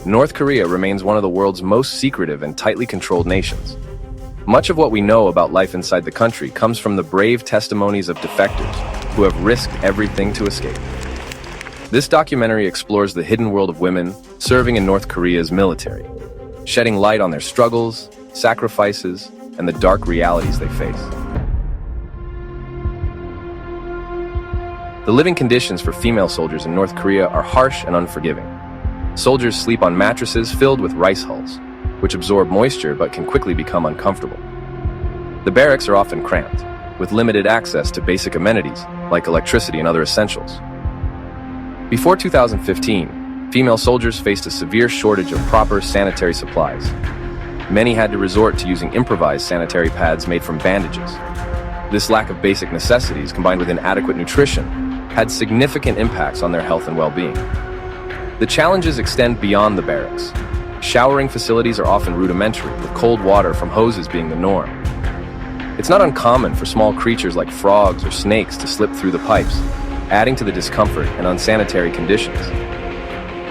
North Korea remains one of the world's most secretive and tightly controlled nations. Much of what we know about life inside the country comes from the brave testimonies of defectors who have risked everything to escape. This documentary explores the hidden world of women serving in North Korea's military, shedding light on their struggles, sacrifices, and the dark realities they face. The living conditions for female soldiers in North Korea are harsh and unforgiving. Soldiers sleep on mattresses filled with rice hulls, which absorb moisture but can quickly become uncomfortable. The barracks are often cramped, with limited access to basic amenities like electricity and other essentials. Before 2015, female soldiers faced a severe shortage of proper sanitary supplies. Many had to resort to using improvised sanitary pads made from bandages. This lack of basic necessities, combined with inadequate nutrition, had significant impacts on their health and well-being. The challenges extend beyond the barracks. Showering facilities are often rudimentary, with cold water from hoses being the norm. It's not uncommon for small creatures like frogs or snakes to slip through the pipes, adding to the discomfort and unsanitary conditions.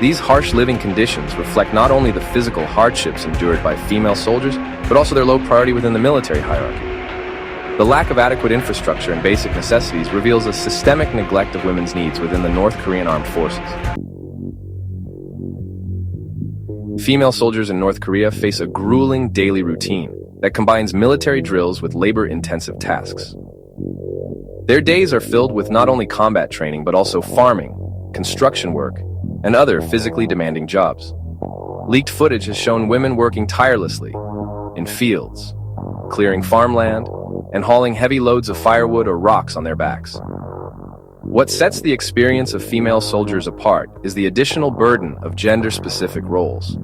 These harsh living conditions reflect not only the physical hardships endured by female soldiers, but also their low priority within the military hierarchy. The lack of adequate infrastructure and basic necessities reveals a systemic neglect of women's needs within the North Korean armed forces. Female soldiers in North Korea face a grueling daily routine that combines military drills with labor-intensive tasks. Their days are filled with not only combat training but also farming, construction work, and other physically demanding jobs. Leaked footage has shown women working tirelessly in fields, clearing farmland, and hauling heavy loads of firewood or rocks on their backs. What sets the experience of female soldiers apart is the additional burden of gender-specific roles.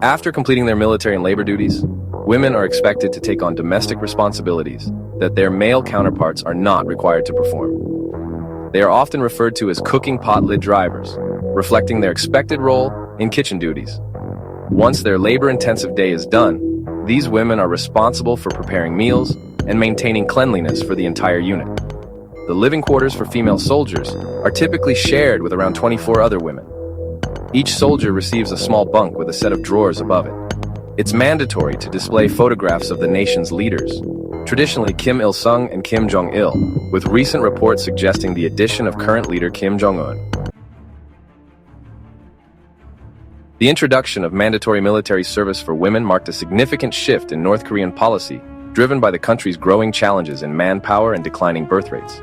After completing their military and labor duties, women are expected to take on domestic responsibilities that their male counterparts are not required to perform. They are often referred to as cooking pot lid drivers, reflecting their expected role in kitchen duties. Once their labor-intensive day is done, these women are responsible for preparing meals and maintaining cleanliness for the entire unit. The living quarters for female soldiers are typically shared with around 24 other women. Each soldier receives a small bunk with a set of drawers above it. It's mandatory to display photographs of the nation's leaders, traditionally Kim Il-sung and Kim Jong-il, with recent reports suggesting the addition of current leader Kim Jong-un. The introduction of mandatory military service for women marked a significant shift in North Korean policy, driven by the country's growing challenges in manpower and declining birth rates.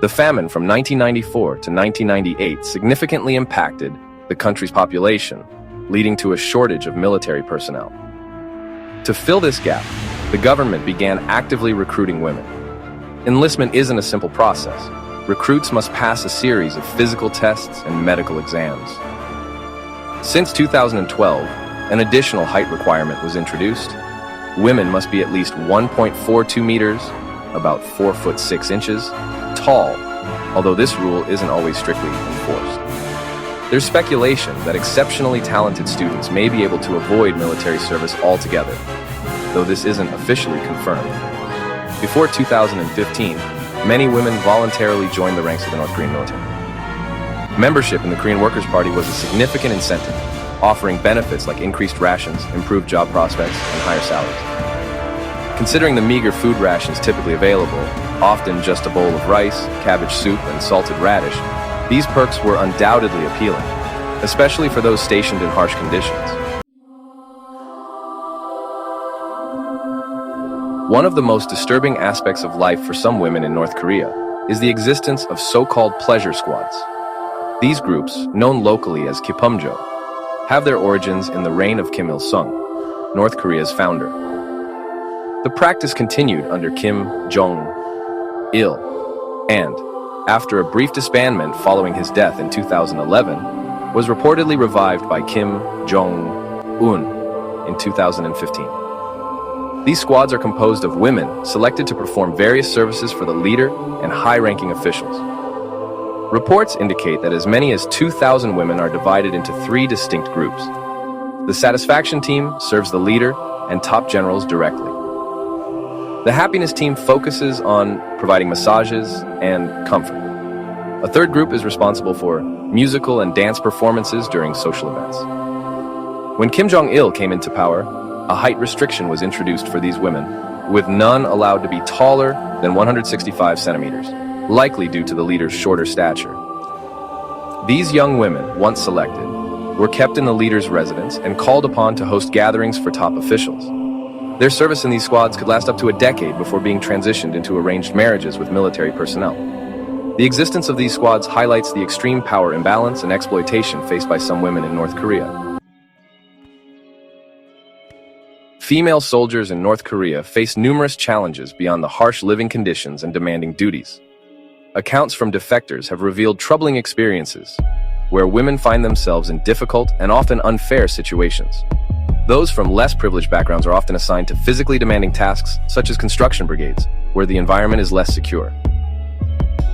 The famine from 1994 to 1998 significantly impacted the country's population, leading to a shortage of military personnel. To fill this gap, the government began actively recruiting women. Enlistment isn't a simple process. Recruits must pass a series of physical tests and medical exams. Since 2012, an additional height requirement was introduced. Women must be at least 1.42 meters, about 4 foot 6 inches, tall, although this rule isn't always strictly enforced. There's speculation that exceptionally talented students may be able to avoid military service altogether, though this isn't officially confirmed. Before 2015, many women voluntarily joined the ranks of the North Korean military. Membership in the Korean Workers' Party was a significant incentive, offering benefits like increased rations, improved job prospects, and higher salaries. Considering the meager food rations typically available, often just a bowl of rice, cabbage soup, and salted radish, these perks were undoubtedly appealing, especially for those stationed in harsh conditions. One of the most disturbing aspects of life for some women in North Korea is the existence of so-called pleasure squads. These groups, known locally as Kipumjo, have their origins in the reign of Kim Il-sung, North Korea's founder. The practice continued under Kim Jong-il, and, after a brief disbandment following his death in 2011, was reportedly revived by Kim Jong-un in 2015. These squads are composed of women selected to perform various services for the leader and high-ranking officials. Reports indicate that as many as 2,000 women are divided into 3 distinct groups. The satisfaction team serves the leader and top generals directly. The happiness team focuses on providing massages and comfort. A third group is responsible for musical and dance performances during social events. When Kim Jong-il came into power, a height restriction was introduced for these women, with none allowed to be taller than 165 centimeters, likely due to the leader's shorter stature. These young women, once selected, were kept in the leader's residence and called upon to host gatherings for top officials. Their service in these squads could last up to a decade before being transitioned into arranged marriages with military personnel. The existence of these squads highlights the extreme power imbalance and exploitation faced by some women in North Korea. Female soldiers in North Korea face numerous challenges beyond the harsh living conditions and demanding duties. Accounts from defectors have revealed troubling experiences where women find themselves in difficult and often unfair situations. Those from less privileged backgrounds are often assigned to physically demanding tasks, such as construction brigades, where the environment is less secure.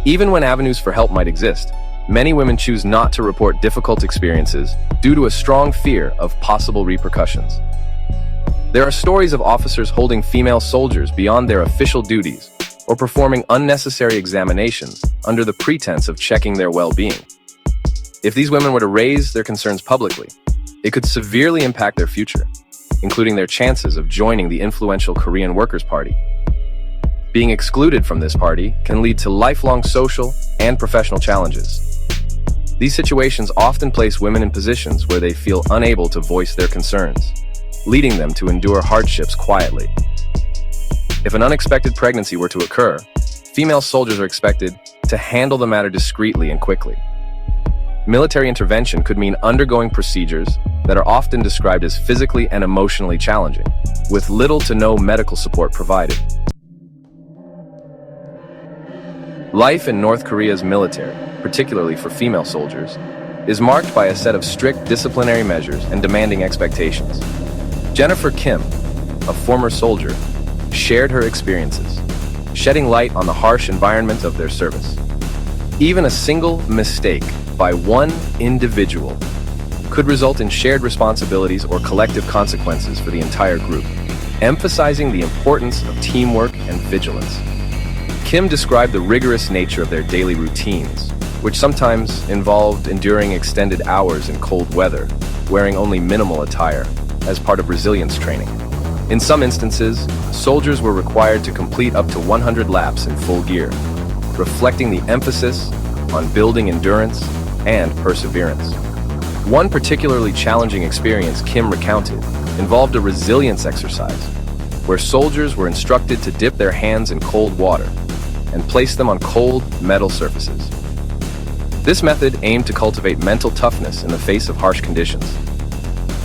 Even when avenues for help might exist, many women choose not to report difficult experiences due to a strong fear of possible repercussions. There are stories of officers holding female soldiers beyond their official duties or performing unnecessary examinations under the pretense of checking their well-being. If these women were to raise their concerns publicly, it could severely impact their future, including their chances of joining the influential Korean Workers' Party. Being excluded from this party can lead to lifelong social and professional challenges. These situations often place women in positions where they feel unable to voice their concerns, leading them to endure hardships quietly. If an unexpected pregnancy were to occur, female soldiers are expected to handle the matter discreetly and quickly. Military intervention could mean undergoing procedures that are often described as physically and emotionally challenging, with little to no medical support provided. Life in North Korea's military, particularly for female soldiers, is marked by a set of strict disciplinary measures and demanding expectations. Jennifer Kim, a former soldier, shared her experiences, shedding light on the harsh environment of their service. Even a single mistake by one individual could result in shared responsibilities or collective consequences for the entire group, emphasizing the importance of teamwork and vigilance. Kim described the rigorous nature of their daily routines, which sometimes involved enduring extended hours in cold weather, wearing only minimal attire, as part of resilience training. In some instances, soldiers were required to complete up to 100 laps in full gear, reflecting the emphasis on building endurance and perseverance. One particularly challenging experience Kim recounted involved a resilience exercise, where soldiers were instructed to dip their hands in cold water and place them on cold metal surfaces. This method aimed to cultivate mental toughness in the face of harsh conditions.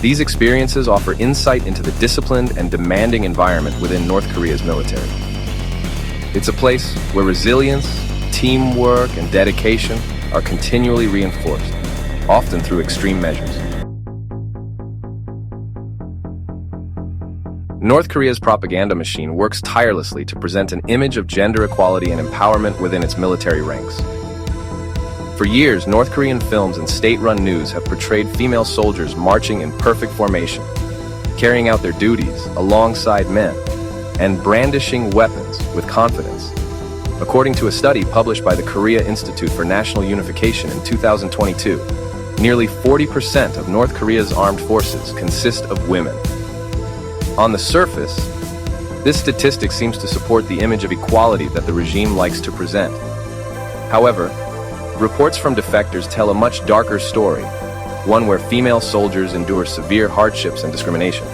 These experiences offer insight into the disciplined and demanding environment within North Korea's military. It's a place where resilience, teamwork, and dedication are continually reinforced, often through extreme measures. North Korea's propaganda machine works tirelessly to present an image of gender equality and empowerment within its military ranks. For years, North Korean films and state-run news have portrayed female soldiers marching in perfect formation, carrying out their duties alongside men, and brandishing weapons with confidence. According to a study published by the Korea Institute for National Unification in 2022, nearly 40% of North Korea's armed forces consist of women. On the surface, this statistic seems to support the image of equality that the regime likes to present. However, reports from defectors tell a much darker story, one where female soldiers endure severe hardships and discrimination.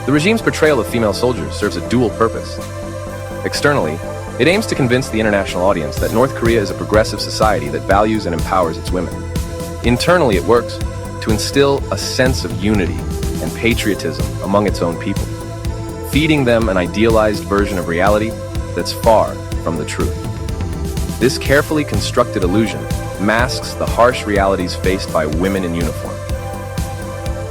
The regime's portrayal of female soldiers serves a dual purpose. Externally, it aims to convince the international audience that North Korea is a progressive society that values and empowers its women. Internally, it works to instill a sense of unity and patriotism among its own people, feeding them an idealized version of reality that's far from the truth. This carefully constructed illusion masks the harsh realities faced by women in uniform.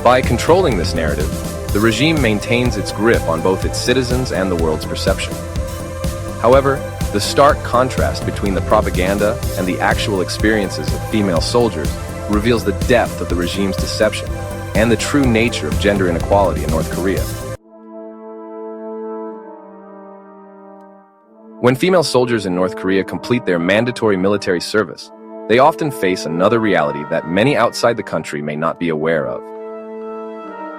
By controlling this narrative, the regime maintains its grip on both its citizens and the world's perception. However, the stark contrast between the propaganda and the actual experiences of female soldiers reveals the depth of the regime's deception and the true nature of gender inequality in North Korea. When female soldiers in North Korea complete their mandatory military service, they often face another reality that many outside the country may not be aware of.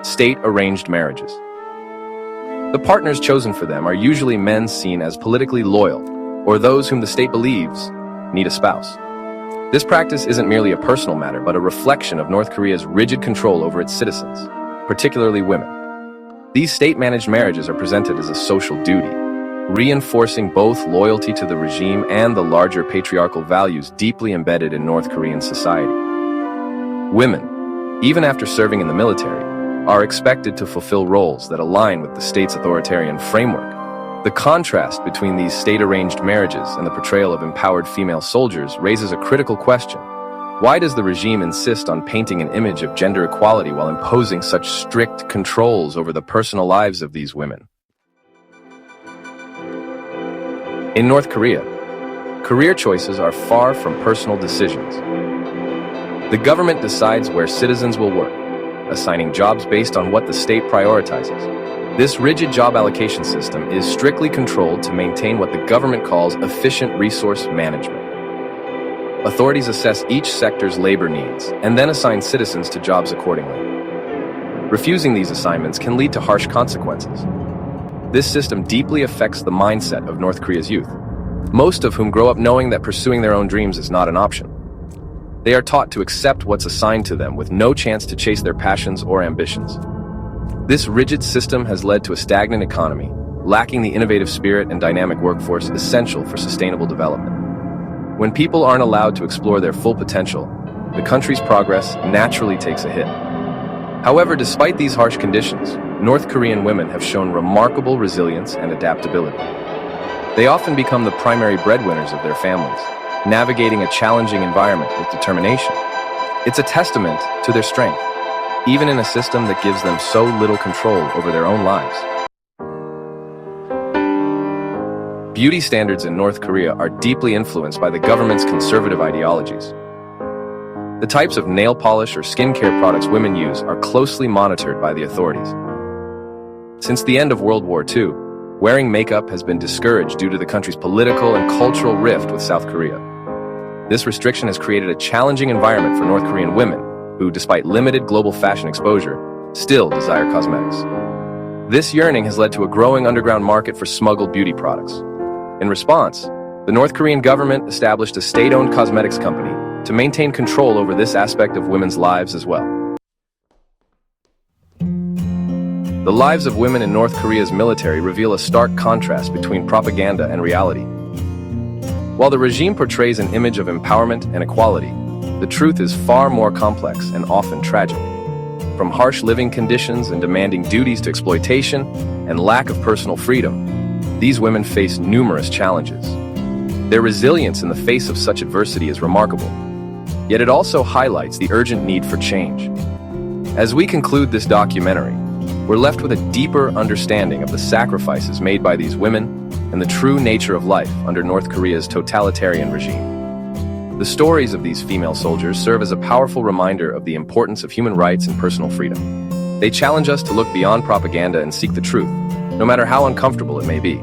State-arranged marriages. The partners chosen for them are usually men seen as politically loyal, or those whom the state believes need a spouse. This practice isn't merely a personal matter, but a reflection of North Korea's rigid control over its citizens, particularly women. These state-managed marriages are presented as a social duty, reinforcing both loyalty to the regime and the larger patriarchal values deeply embedded in North Korean society. Women, even after serving in the military, are expected to fulfill roles that align with the state's authoritarian framework. The contrast between these state-arranged marriages and the portrayal of empowered female soldiers raises a critical question. Why does the regime insist on painting an image of gender equality while imposing such strict controls over the personal lives of these women? In North Korea, career choices are far from personal decisions. The government decides where citizens will work, assigning jobs based on what the state prioritizes. This rigid job allocation system is strictly controlled to maintain what the government calls efficient resource management. Authorities assess each sector's labor needs and then assign citizens to jobs accordingly. Refusing these assignments can lead to harsh consequences. This system deeply affects the mindset of North Korea's youth, most of whom grow up knowing that pursuing their own dreams is not an option. They are taught to accept what's assigned to them with no chance to chase their passions or ambitions. This rigid system has led to a stagnant economy, lacking the innovative spirit and dynamic workforce essential for sustainable development. When people aren't allowed to explore their full potential, the country's progress naturally takes a hit. However, despite these harsh conditions, North Korean women have shown remarkable resilience and adaptability. They often become the primary breadwinners of their families, navigating a challenging environment with determination. It's a testament to their strength, even in a system that gives them so little control over their own lives. Beauty standards in North Korea are deeply influenced by the government's conservative ideologies. The types of nail polish or skincare products women use are closely monitored by the authorities. Since the end of World War II, wearing makeup has been discouraged due to the country's political and cultural rift with South Korea. This restriction has created a challenging environment for North Korean women, who, despite limited global fashion exposure, still desire cosmetics. This yearning has led to a growing underground market for smuggled beauty products. In response, the North Korean government established a state-owned cosmetics company to maintain control over this aspect of women's lives as well. The lives of women in North Korea's military reveal a stark contrast between propaganda and reality. While the regime portrays an image of empowerment and equality, the truth is far more complex and often tragic. From harsh living conditions and demanding duties to exploitation and lack of personal freedom, these women face numerous challenges. Their resilience in the face of such adversity is remarkable, yet it also highlights the urgent need for change. As we conclude this documentary, we're left with a deeper understanding of the sacrifices made by these women and the true nature of life under North Korea's totalitarian regime. The stories of these female soldiers serve as a powerful reminder of the importance of human rights and personal freedom. They challenge us to look beyond propaganda and seek the truth, no matter how uncomfortable it may be.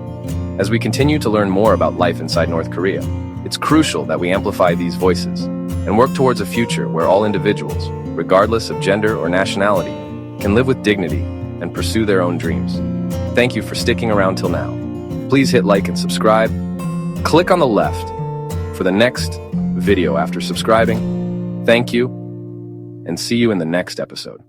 As we continue to learn more about life inside North Korea, it's crucial that we amplify these voices and work towards a future where all individuals, regardless of gender or nationality, can live with dignity and pursue their own dreams. Thank you for sticking around till now. Please hit like and subscribe. Click on the left for the next video after subscribing. Thank you, and see you in the next episode.